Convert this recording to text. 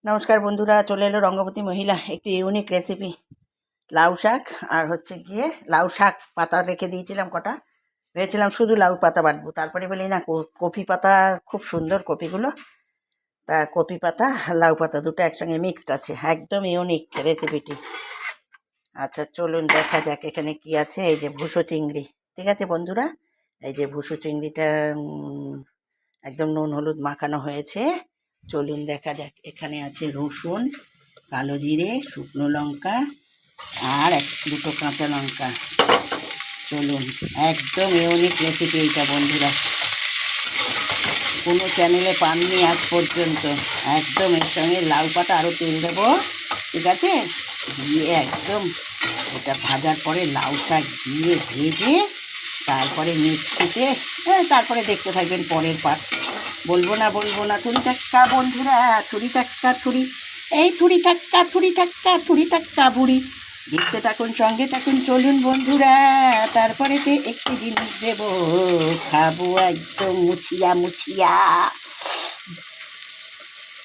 নমস্কার বন্ধুরা, চলে এলো রঙ্গবতী মহিলা একটি ইউনিক রেসিপি। লাউ শাক আর হচ্ছে গিয়ে লাউ শাক পাতা রেখে দিয়েছিলাম কটা, ভেবেছিলাম শুধু লাউ পাতা বাটবো, তারপরে বলি না কপি পাতা খুব সুন্দর কপিগুলো, তা কপি পাতা আর লাউ পাতা দুটো একসঙ্গে মিক্সড আছে, একদম ইউনিক রেসিপিটি। আচ্ছা চলুন দেখা যাক এখানে কি আছে। এই যে ভুসো চিংড়ি, ঠিক আছে বন্ধুরা, এই যে ভুসো চিংড়িটা একদম নুন হলুদ মাখানো হয়েছে। চলুন দেখা যাক। এখানে আছে রসুন, কালো জিরে, শুকনো লঙ্কা আর দুটো কাঁচা লঙ্কা। চলুন, একদম ইউনিক রেসিপি এইটা বন্ধুরা, কোনো চ্যানেলে পাননি আজ পর্যন্ত। একদম এর সঙ্গে লাউ পাতা আরও তেল দেবো, ঠিক আছে, দিয়ে একদম এটা ভাজার পরে লাউ শাক দিয়ে ভেজে তারপরে মিক্সিতে, তারপরে দেখতে থাকবেন পরের পার্ট। বলবো না থুড়ি টাক্কা বন্ধুরা, থুড়ি টাক্কা থুড়ি, এই থুড়ি টাক্কা বুড়ি, দেখতে থাকুন, সঙ্গে থাকুন। চলুন বন্ধুরা, তারপরেতে একটি জিনিস দেবো, খাবো একদম মুছিয়া।